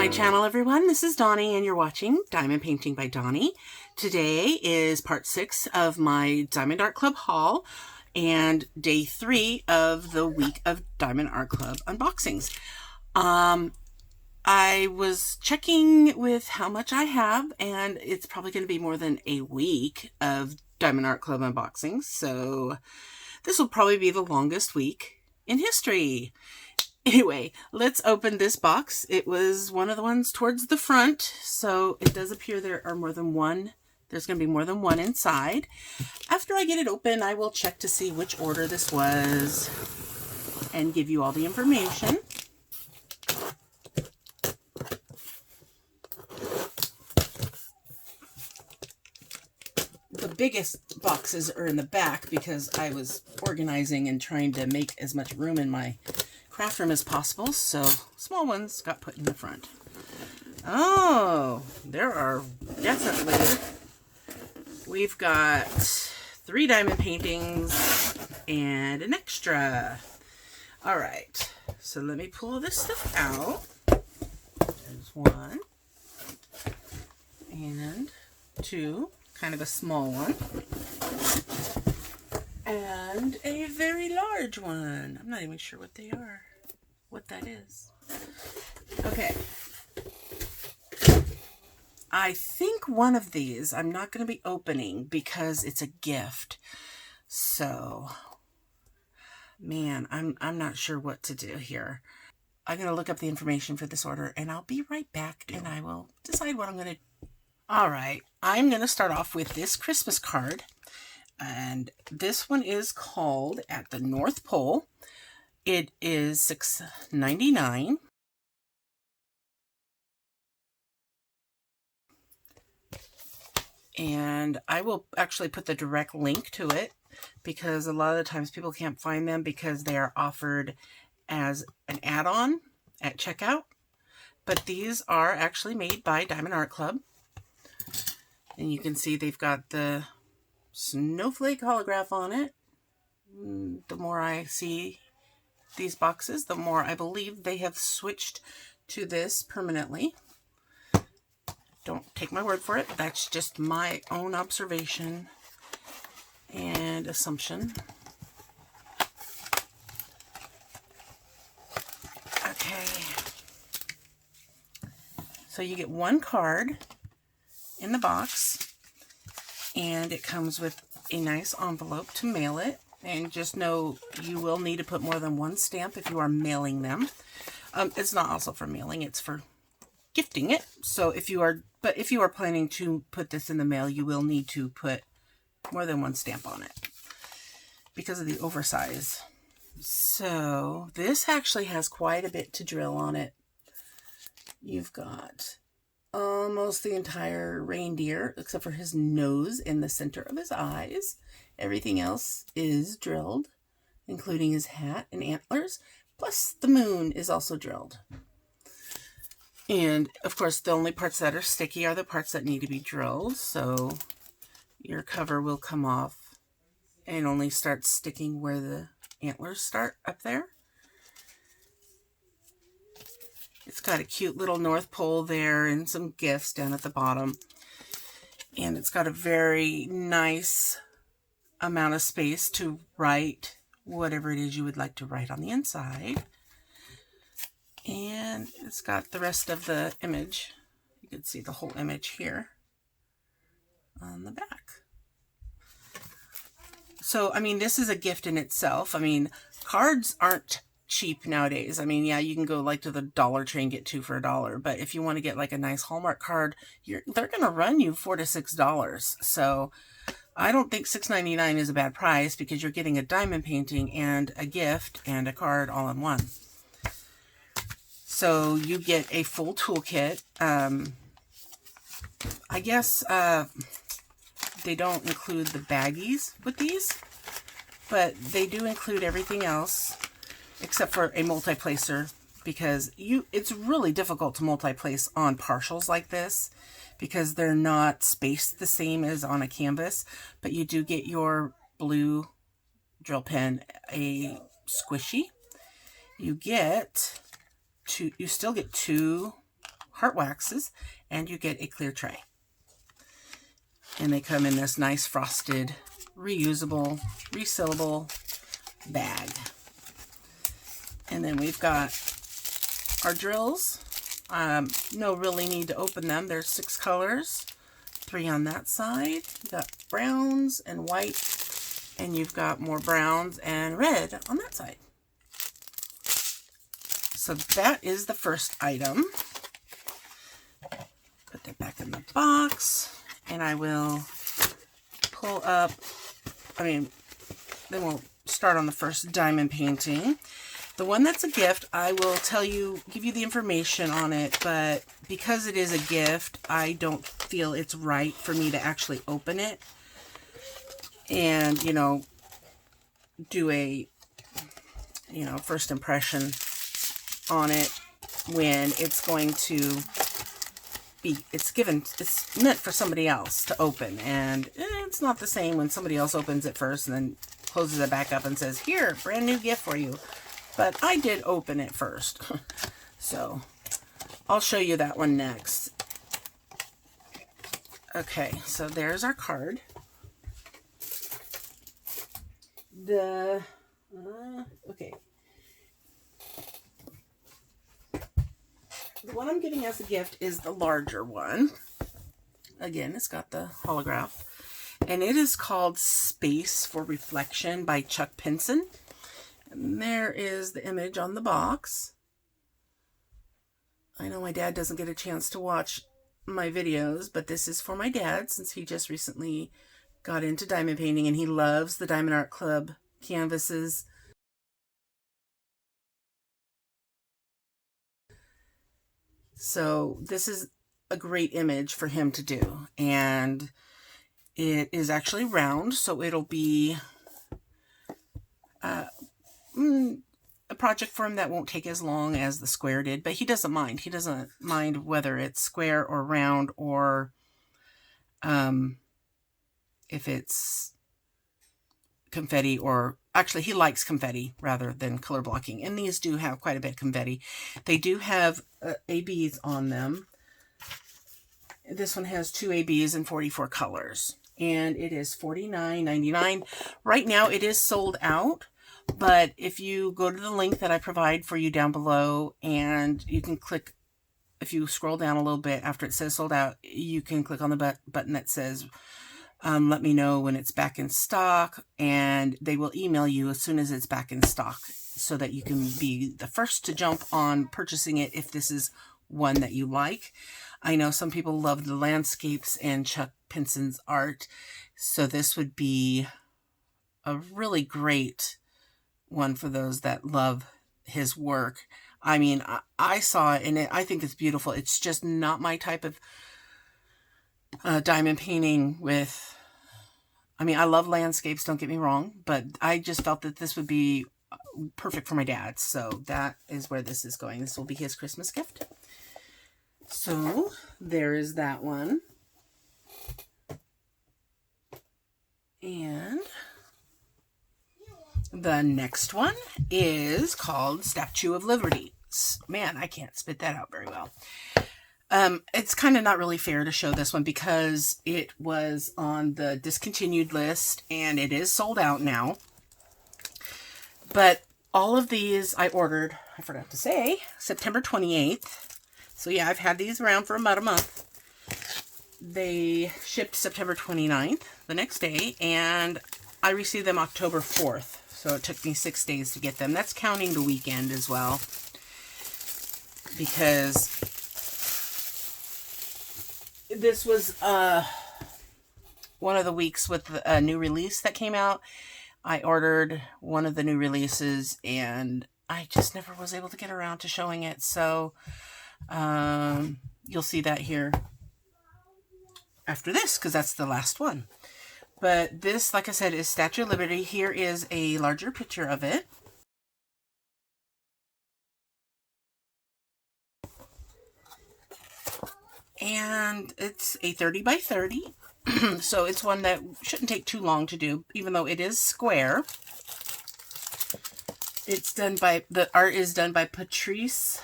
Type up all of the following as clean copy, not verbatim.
my channel, everyone. This is Donnie, and you're watching Diamond Painting by Donnie. Today is part 6 of my Diamond Art Club haul and day 3 of the week of Diamond Art Club unboxings. I was checking with how much I have, and it's probably going to be more than a week of Diamond Art Club unboxings, so this will probably be the longest week in history. Anyway, let's open this box. It was one of the ones towards the front, so it does appear there are more than one. There's going to be more than one inside. After I get it open, I will check to see which order this was and give you all the information. The biggest boxes are in the back because I was organizing and trying to make as much room in my craft room as possible, so small ones got put in the front. Oh, there are definitely, we've got 3 diamond paintings and an extra. All right, so let me pull this stuff out. There's 1 and 2, kind of a small one, and a very large one. I'm not even sure what they are, what that is. Okay. I think one of these I'm not going to be opening because it's a gift. So, man, I'm not sure what to do here. I'm going to look up the information for this order, and I'll be right back, and I will decide what I'm going to do. All right, I'm going to start off with this Christmas card. And this one is called At the North Pole. It is $6.99. And I will actually put the direct link to it because a lot of the times people can't find them because they are offered as an add-on at checkout. But these are actually made by Diamond Art Club. And you can see they've got the snowflake holograph on it. The more I see these boxes, the more I believe they have switched to this permanently. Don't take my word for it. That's just my own observation and assumption. Okay. So you get 1 card in the box. And it comes with a nice envelope to mail it. And just know you will need to put more than 1 stamp if you are mailing them. It's not also for mailing, it's for gifting it. So if you are planning to put this in the mail, you will need to put more than 1 stamp on it because of the oversize. So this actually has quite a bit to drill on it. You've got almost the entire reindeer, except for his nose in the center of his eyes. Everything else is drilled, including his hat and antlers, plus the moon is also drilled. And, of course, the only parts that are sticky are the parts that need to be drilled, so your cover will come off and only start sticking where the antlers start up there. It's got a cute little North Pole there and some gifts down at the bottom. And it's got a very nice amount of space to write whatever it is you would like to write on the inside. And it's got the rest of the image. You can see the whole image here on the back. So, I mean, this is a gift in itself. I mean, cards aren't cheap nowadays. I mean, yeah, you can go like to the Dollar Tree and get 2 for $1, but if you want to get like a nice Hallmark card, they're going to run you $4 to $6. So I don't think $6.99 is a bad price because you're getting a diamond painting and a gift and a card all in one. So you get a full toolkit. I guess they don't include the baggies with these, but they do include everything else except for a multi-placer, because it's really difficult to multi-place on partials like this because they're not spaced the same as on a canvas. But you do get your blue drill pen, a squishy. You still get 2 heart waxes, and you get a clear tray. And they come in this nice frosted, reusable, resealable bag. And then we've got our drills. No really need to open them. There's 6 colors, 3 on that side. You got browns and white, and you've got more browns and red on that side. So that is the first item. Put that back in the box, and I will pull up, then we'll start on the first diamond painting. The one that's a gift, I will give you the information on it, but because it is a gift, I don't feel it's right for me to actually open it and, do a, first impression on it when it's going to be, it's meant for somebody else to open, and it's not the same when somebody else opens it first and then closes it back up and says, here, brand new gift for you. But I did open it first. So I'll show you that one next. Okay, so there's our card. Okay. The one I'm getting as a gift is the larger one. Again, it's got the holograph. And it is called Space for Reflection by Chuck Pinson. And there is the image on the box. I know my dad doesn't get a chance to watch my videos, but this is for my dad since he just recently got into diamond painting and he loves the Diamond Art Club canvases. So this is a great image for him to do, and it is actually round, so it'll be a project for him that won't take as long as the square did, but he doesn't mind. He doesn't mind whether it's square or round, or if it's confetti, or actually he likes confetti rather than color blocking. And these do have quite a bit of confetti. They do have ABs on them. This one has 2 ABs and 44 colors. And it is $49.99. Right now it is sold out. But if you go to the link that I provide for you down below, and you can click, if you scroll down a little bit after it says sold out, you can click on the button that says, let me know when it's back in stock, and they will email you as soon as it's back in stock so that you can be the first to jump on purchasing it if this is one that you like. I know some people love the landscapes and Chuck Pinson's art, so this would be a really great one for those that love his work. I mean, I saw it and I think it's beautiful. It's just not my type of diamond painting with, I love landscapes, don't get me wrong, but I just felt that this would be perfect for my dad. So that is where this is going. This will be his Christmas gift. So there is that one. And the next one is called Statue of Liberty. Man, I can't spit that out very well. It's kind of not really fair to show this one because it was on the discontinued list and it is sold out now. But all of these I ordered, I forgot to say, September 28th. So yeah, I've had these around for about a month. They shipped September 29th, the next day, and I received them October 4th. So it took me 6 days to get them. That's counting the weekend as well. Because this was one of the weeks with a new release that came out. I ordered one of the new releases and I just never was able to get around to showing it. So you'll see that here after this, because that's the last one. But this, like I said, is Statue of Liberty. Here is a larger picture of it. And it's a 30 by 30. So it's one that shouldn't take too long to do, even though it is square. It's done by, the art is done by Patrice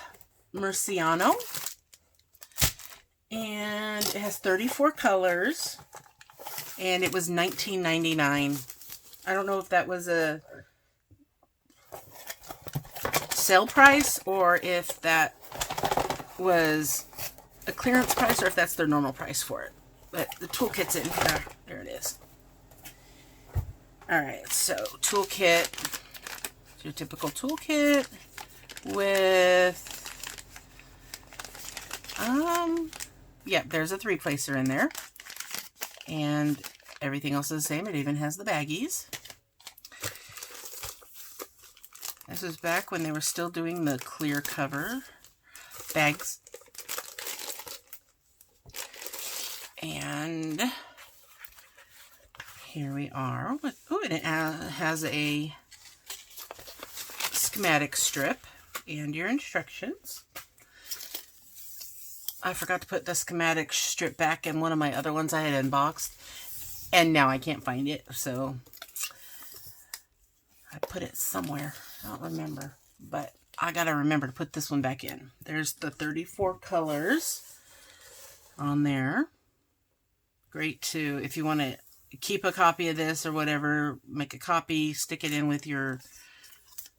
Murciano. And it has 34 colors. And it was $19.99. I don't know if that was a sale price or if that was a clearance price or if that's their normal price for it. But the toolkit's in here. There it is. Alright, so toolkit. Your typical toolkit with, yeah, there's a 3-placer in there. And everything else is the same. It even has the baggies. This was back when they were still doing the clear cover bags. And here we are. Oh, and it has a schematic strip and your instructions. I forgot to put the schematic strip back in one of my other ones I had unboxed, and now I can't find it, so I put it somewhere. I don't remember, but I gotta remember to put this one back in. There's the 34 colors on there. Great too, if you want to keep a copy of this or whatever, make a copy, stick it in with your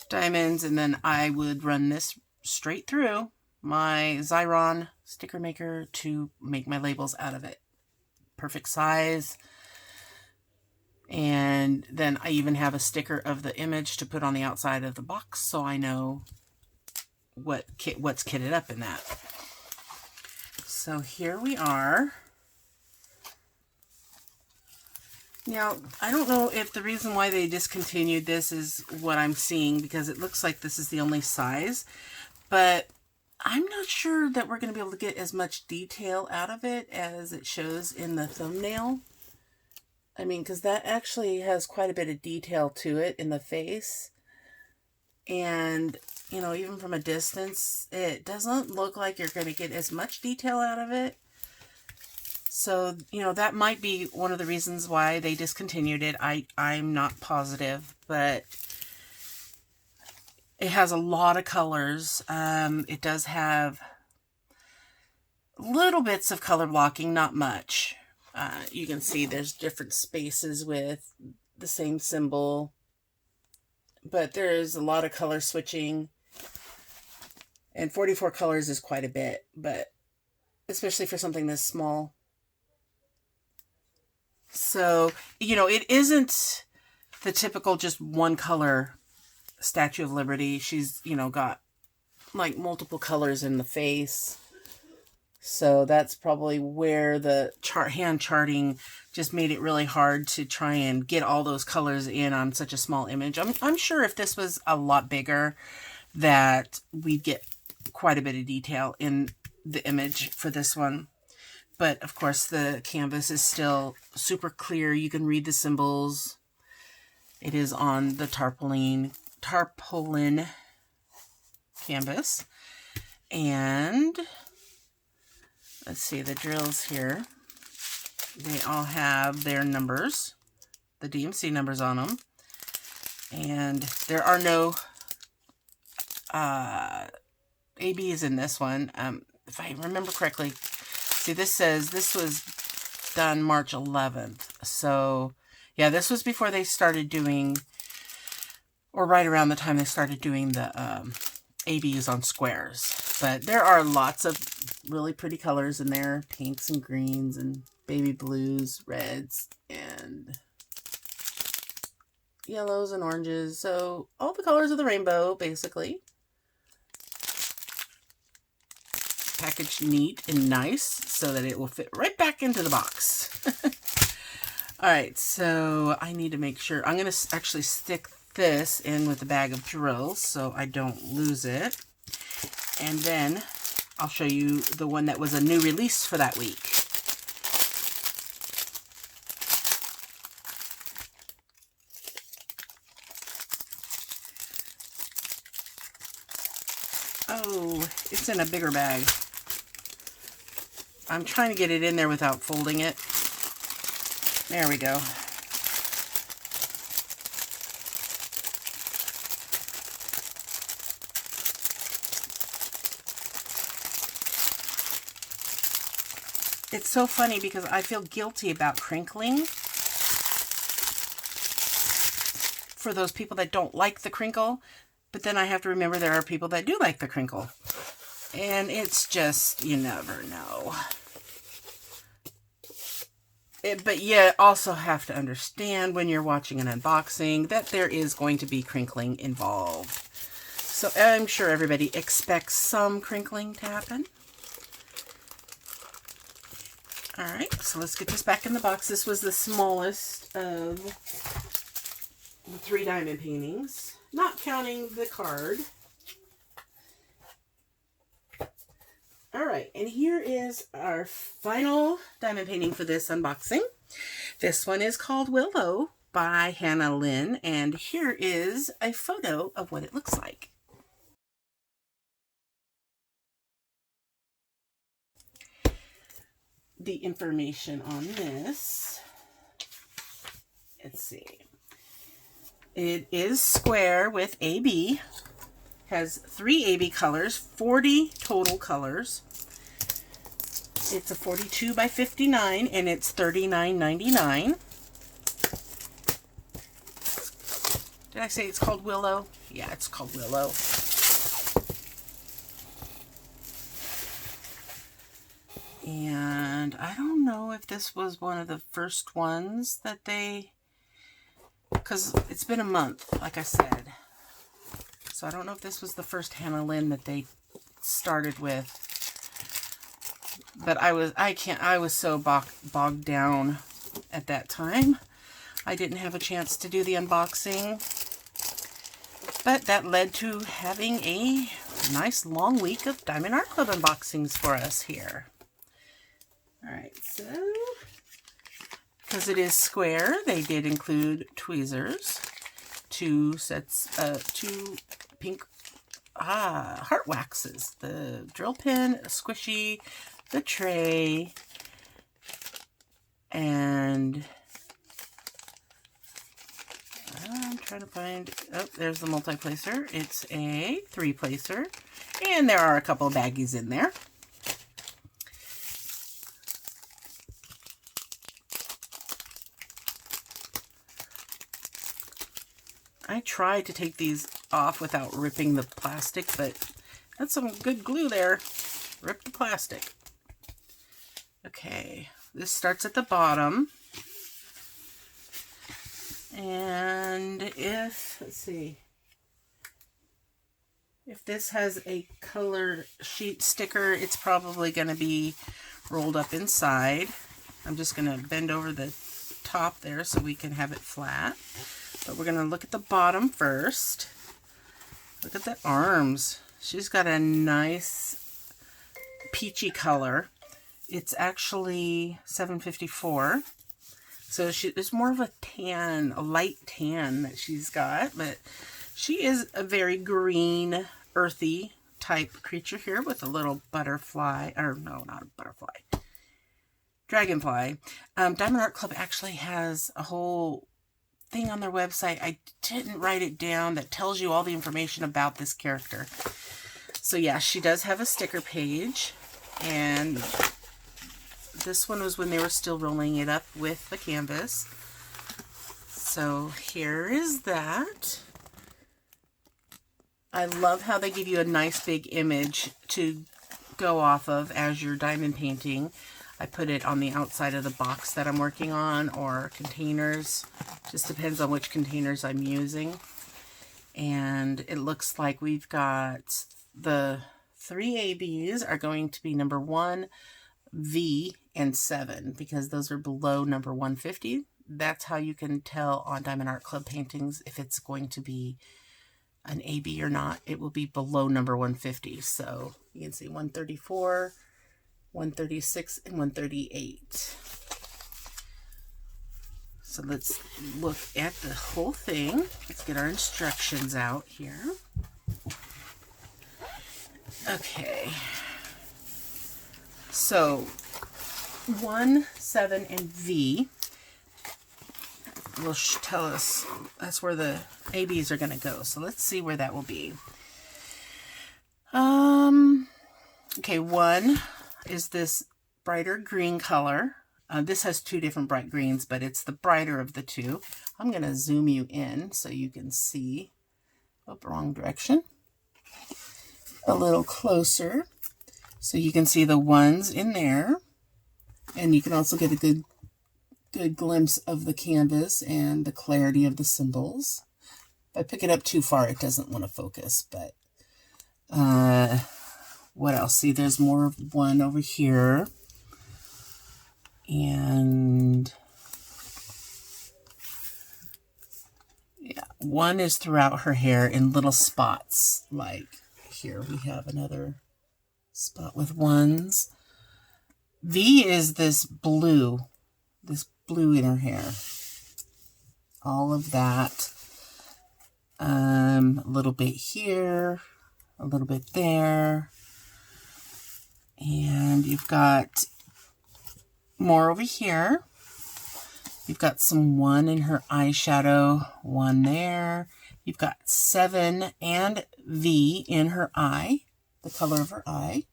diamonds, and then I would run this straight through my Xyron sticker maker to make my labels out of it. Perfect size. And then I even have a sticker of the image to put on the outside of the box so I know what's kitted up in that. So here we are. Now, I don't know if the reason why they discontinued this is what I'm seeing, because it looks like this is the only size, but I'm not sure that we're going to be able to get as much detail out of it as it shows in the thumbnail. I mean, because that actually has quite a bit of detail to it in the face. And, you know, even from a distance, it doesn't look like you're going to get as much detail out of it. So, you know, that might be one of the reasons why they discontinued it. I'm not positive, but it has a lot of colors. It does have little bits of color blocking, not much. You can see there's different spaces with the same symbol, but there's a lot of color switching, and 44 colors is quite a bit, but especially for something this small. So, you know, it isn't the typical just one color Statue of Liberty. She's, you know, got like multiple colors in the face. So that's probably where the hand charting just made it really hard to try and get all those colors in on such a small image. I'm sure if this was a lot bigger that we'd get quite a bit of detail in the image for this one. But of course the canvas is still super clear. You can read the symbols. It is on the tarpaulin canvas. And let's see, the drills here, they all have their numbers, the DMC numbers on them. And there are no ABs in this one. If I remember correctly, see, this says this was done March 11th. So, yeah, this was before they started doing, or right around the time they started doing the ABs on squares. But there are lots of really pretty colors in there. Pinks and greens and baby blues, reds, and yellows and oranges. So all the colors of the rainbow, basically. Packaged neat and nice so that it will fit right back into the box. Alright, so I need to make sure. I'm going to actually stick this in with the bag of drills so I don't lose it. And then I'll show you the one that was a new release for that week. Oh, it's in a bigger bag. I'm trying to get it in there without folding it. There we go. it's so funny because I feel guilty about crinkling for those people that don't like the crinkle, but then I have to remember there are people that do like the crinkle. And it's just, you never know. But you also have to understand when you're watching an unboxing that there is going to be crinkling involved. So I'm sure everybody expects some crinkling to happen. Alright, so let's get this back in the box. This was the smallest of the 3 diamond paintings, not counting the card. Alright, and here is our final diamond painting for this unboxing. This one is called Willow by Lynne, and here is a photo of what it looks like. The information on this, let's see. It is square with AB. Has 3 AB colors, 40 total colors. It's a 42 by 59 and it's $39.99. Did I say it's called Willow? Yeah, it's called Willow. And I don't know if this was one of the first ones that they, because it's been a month, like I said. So I don't know if this was the first Lynne that they started with. But I was so bogged down at that time. I didn't have a chance to do the unboxing. But that led to having a nice long week of Diamond Art Club unboxings for us here. Alright, so because it is square, they did include tweezers, 2 sets, 2 pink heart waxes, the drill pin, a squishy, the tray, and I'm trying to find, oh, there's the multi-placer. It's a 3-placer, and there are a couple of baggies in there. I tried to take these off without ripping the plastic, but that's some good glue there. Rip the plastic. Okay, this starts at the bottom. And let's see, if this has a color sheet sticker, it's probably going to be rolled up inside. I'm just going to bend over the top there so we can have it flat. But we're going to look at the bottom first. Look at the arms. She's got a nice peachy color. It's actually $7.54. So it's more of a tan, a light tan that she's got. But she is a very green, earthy type creature here with a little butterfly. Or no, not a butterfly. Dragonfly. Diamond Art Club actually has a whole thing on their website. I didn't write it down that tells you all the information about this character. So yeah, she does have a sticker page, and this one was when they were still rolling it up with the canvas. So here is that. I love how they give you a nice big image to go off of as you're diamond painting. I put it on the outside of the box that I'm working on, or containers. Just depends on which containers I'm using. And it looks like we've got the 3 ABs are going to be number 1, V, and 7, because those are below number 150. That's how you can tell on Diamond Art Club paintings if it's going to be an AB or not. It will be below number 150. So you can see 134, 136, and 138. So let's look at the whole thing. Let's get our instructions out here. Okay. So 1, 7, and V will tell us that's where the ABs are going to go. So let's see where that will be. Okay, 1 is this brighter green color. This has two different bright greens, but it's the brighter of the two. I'm going to zoom you in so you can see. Oh, wrong direction. A little closer so you can see the ones in there. And you can also get a good glimpse of the canvas and the clarity of the symbols. If I pick it up too far, it doesn't want to focus, but what else? See, there's more of one over here. And yeah, one is throughout her hair in little spots. Like here we have another spot with ones. V is this blue in her hair. All of that. A little bit here, a little bit there. And you've got more over here. You've got some one in her eyeshadow, one there. You've got 7 and V in her eye, the color of her eye.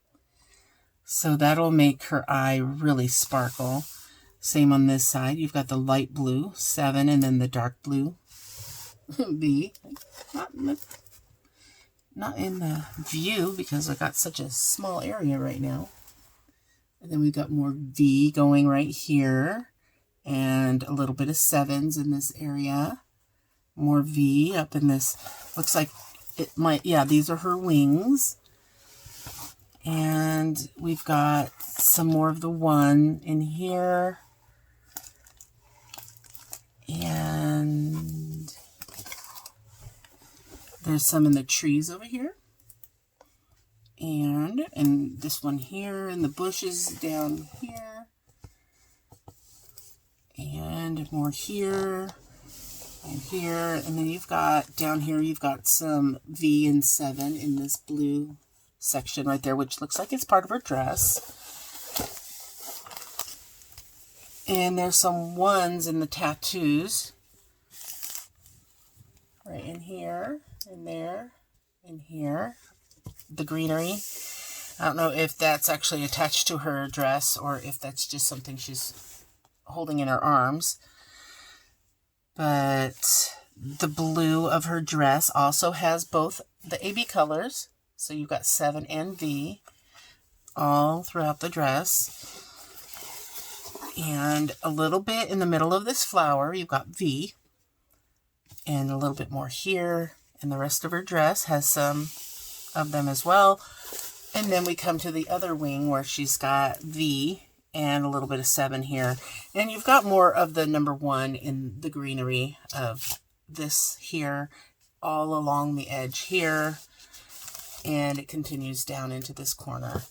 So that'll make her eye really sparkle. Same on this side. You've got the light blue, 7, and then the dark blue, V. Not in the view because I got such a small area right now. And then we've got more V going right here. And a little bit of 7s in this area. More V up in this. Looks like it might, yeah, these are her wings. And we've got some more of the 1 in here. And there's some in the trees over here. And this one here, and the bushes down here. And more here, and here. And then you've got, down here, you've got some V and 7 in this blue section right there, which looks like it's part of her dress. And there's some 1s in the tattoos. Right in here, in there, in here. The greenery. I don't know if that's actually attached to her dress or if that's just something she's holding in her arms. But the blue of her dress also has both the AB colors. So you've got 7 and V all throughout the dress. And a little bit in the middle of this flower, you've got V. And a little bit more here. And the rest of her dress has some of them as well. And then we come to the other wing where she's got V and a little bit of 7 here. And you've got more of the number 1 in the greenery of this here, all along the edge here. And it continues down into this corner.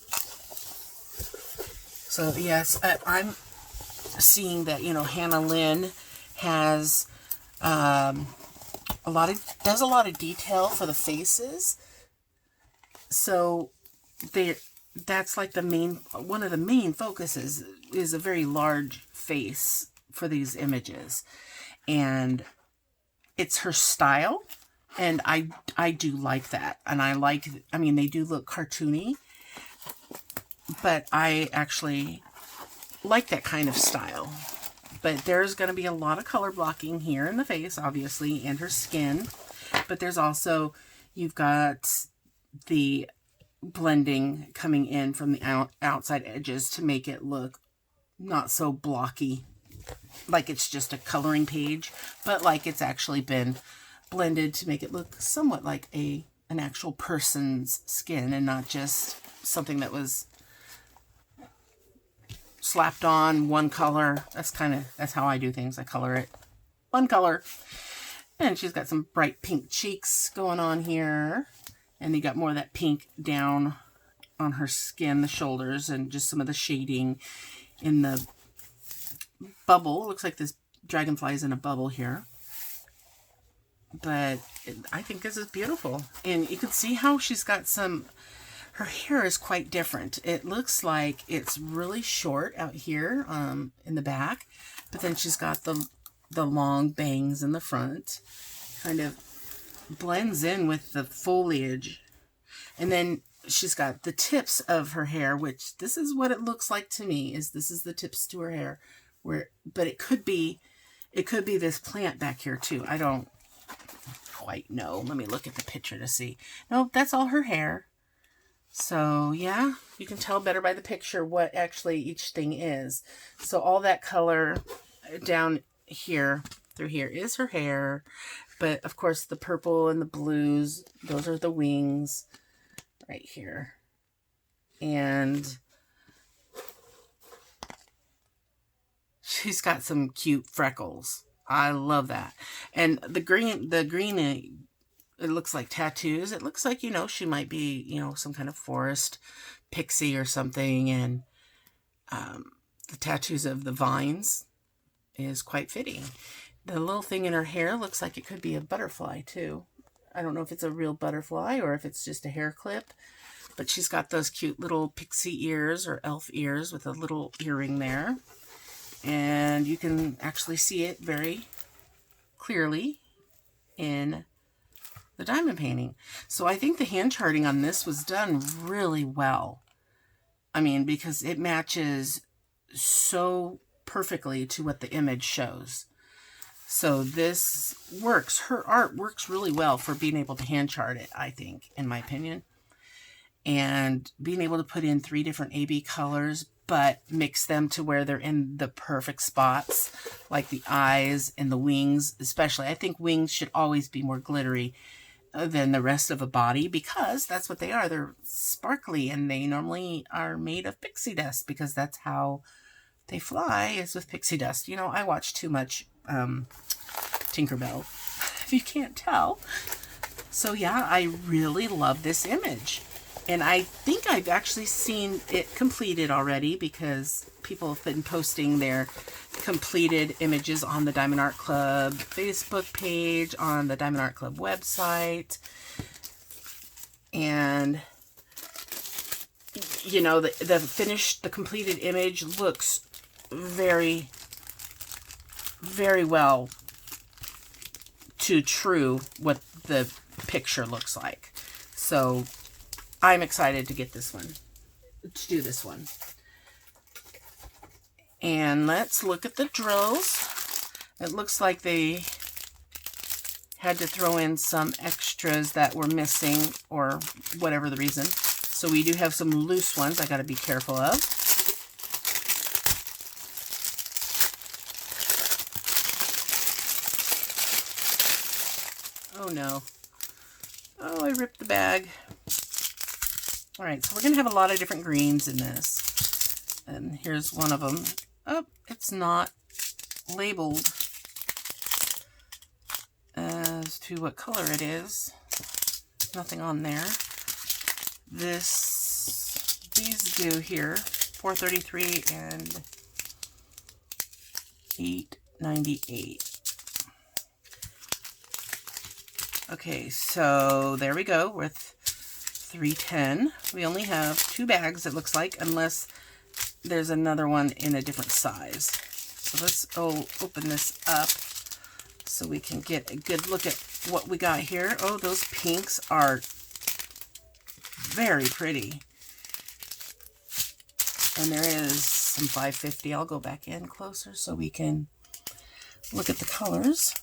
So yes, I'm seeing that, you know, Hannah Lynne has does a lot of detail for the faces. So that's like one of the main focuses is a very large face for these images. And it's her style. And I do like that. And I mean, they do look cartoony, but I actually like that kind of style. But there's going to be a lot of color blocking here in the face, obviously, and her skin. But there's also, you've got the blending coming in from the outside edges to make it look not so blocky, like it's just a coloring page, but like it's actually been blended to make it look somewhat like an actual person's skin and not just something that was slapped on one color. That's how I do things. I color it one color. And she's got some bright pink cheeks going on here. And you got more of that pink down on her skin, the shoulders, and just some of the shading in the bubble. Looks like this dragonfly is in a bubble here. But I think this is beautiful. And you can see how she's got her hair is quite different. It looks like it's really short out here in the back. But then she's got the long bangs in the front. Kind of blends in with the foliage. And then she's got the tips of her hair, which this is what it looks like to me, is this is the tips to her hair. But it could be this plant back here too. I don't quite know. Let me look at the picture to see. No, that's all her hair. So yeah, you can tell better by the picture what actually each thing is. So all that color down here through here is her hair. But of course the purple and the blues, those are the wings right here. And she's got some cute freckles. I love that. And the green, it looks like tattoos. It looks like, she might be, some kind of forest pixie or something. And the tattoos of the vines is quite fitting. The little thing in her hair looks like it could be a butterfly too. I don't know if it's a real butterfly or if it's just a hair clip. But she's got those cute little pixie ears or elf ears with a little earring there. And you can actually see it very clearly in the diamond painting. So I think the hand charting on this was done really well. I mean, because it matches so perfectly to what the image shows. So this works. Her art works really well for being able to hand chart it, I think, in my opinion. And being able to put in 3 different AB colors, but mix them to where they're in the perfect spots, like the eyes and the wings especially. I think wings should always be more glittery than the rest of a body because that's what they are. They're sparkly and they normally are made of pixie dust because that's how they fly, is with pixie dust. I watch too much Tinkerbell, if you can't tell. So yeah, I really love this image. And I think I've actually seen it completed already because people have been posting their completed images on the Diamond Art Club Facebook page, on the Diamond Art Club website. And, the completed image looks very, very well to true what the picture looks like. So I'm excited to get this one, to do this one. And let's look at the drills. It looks like they had to throw in some extras that were missing or whatever the reason. So we do have some loose ones I got to be careful of. Oh no. Oh, I ripped the bag. All right, so we're going to have a lot of different greens in this. And here's one of them. Oh, it's not labeled as to what color it is. Nothing on there. These do here, 433 and 898. Okay, so there we go with 310. We only have 2 bags, it looks like, unless there's another one in a different size. So let's open this up so we can get a good look at what we got here. Oh, those pinks are very pretty. And there is some 550. I'll go back in closer so we can look at the colors.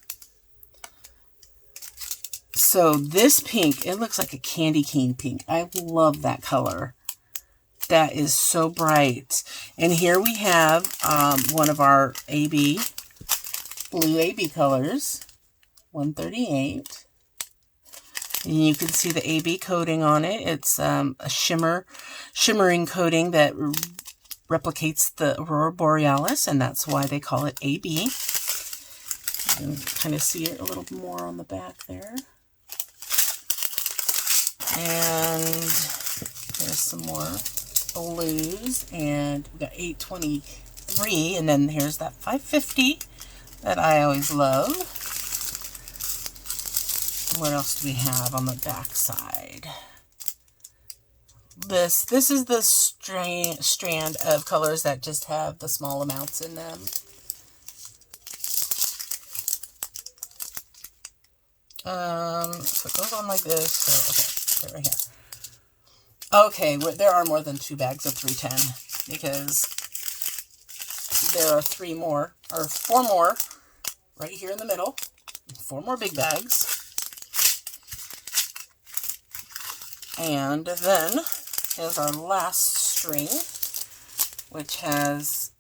So this pink, it looks like a candy cane pink. I love that color. That is so bright. And here we have one of our AB, blue AB colors, 138. And you can see the AB coating on it. It's a shimmering coating that replicates the Aurora Borealis, and that's why they call it AB. You can kind of see it a little more on the back there. And there's some more blues, and we got 823, and then here's that 550 that I always love. What else do we have on the back side? This is the strand of colors that just have the small amounts in them. So it goes on like this. So, okay, right here. Okay, there are more than 2 bags of 310 because there are 3 more, or 4 more right here in the middle. 4 more big bags. And then here's our last string, which has,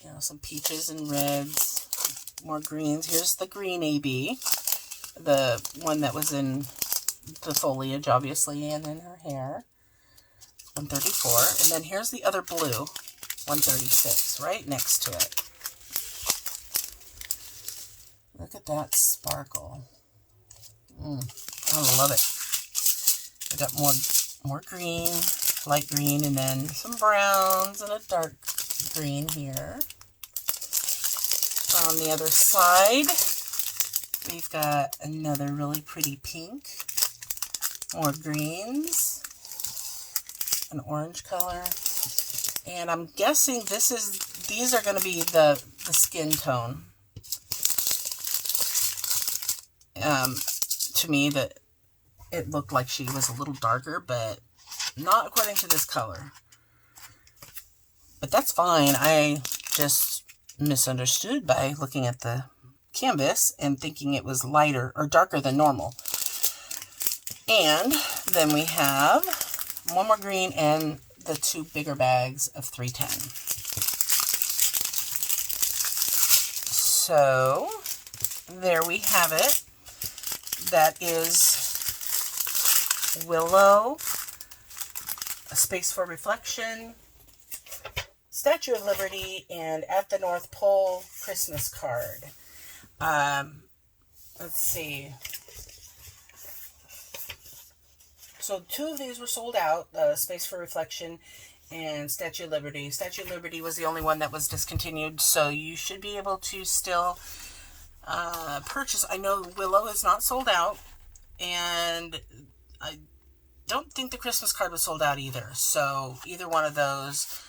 you know, some peaches and reds, more greens. Here's the green AB, the one that was in the foliage, obviously, and in her hair, 134. And then here's the other blue, 136, right next to it. Look at that sparkle. I love it. I got more green, light green, and then some browns and a dark green here. On the other side, we've got another really pretty pink, more greens, an orange color, and I'm guessing these are going to be the skin tone. To me, that it looked like she was a little darker, but not according to this color. But that's fine. I just misunderstood by looking at the canvas and thinking it was lighter or darker than normal. And then we have one more green and the 2 bigger bags of 310. So there we have it. That is Willow, A Space for Reflection, Statue of Liberty, and At the North Pole Christmas card. Let's see. So 2 of these were sold out, Space for Reflection and Statue of Liberty. Statue of Liberty was the only one that was discontinued, so you should be able to still purchase. I know Willow is not sold out, and I don't think the Christmas card was sold out either. So either one of those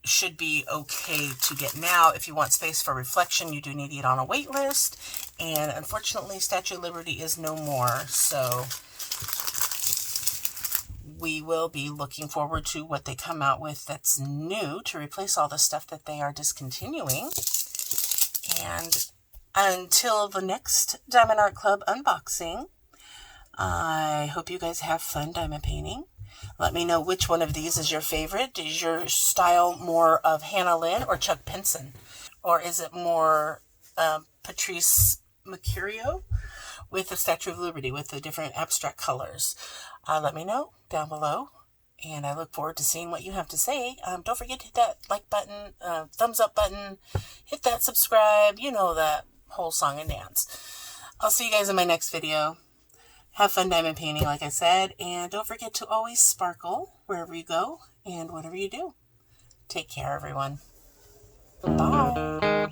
should be okay to get now. If you want Space for Reflection, you do need to get on a wait list. And unfortunately, Statue of Liberty is no more. So we will be looking forward to what they come out with that's new to replace all the stuff that they are discontinuing. And until the next Diamond Art Club unboxing, I hope you guys have fun diamond painting. Let me know which one of these is your favorite. Is your style more of Hannah Lynne or Chuck Pinson? Or is it more Patrice Mercurio with the Statue of Liberty with the different abstract colors? Let me know down below. And I look forward to seeing what you have to say. Don't forget to hit that like button, thumbs up button, hit that subscribe, you know, that whole song and dance. I'll see you guys in my next video. Have fun diamond painting, like I said, and don't forget to always sparkle wherever you go and whatever you do. Take care, everyone. Bye.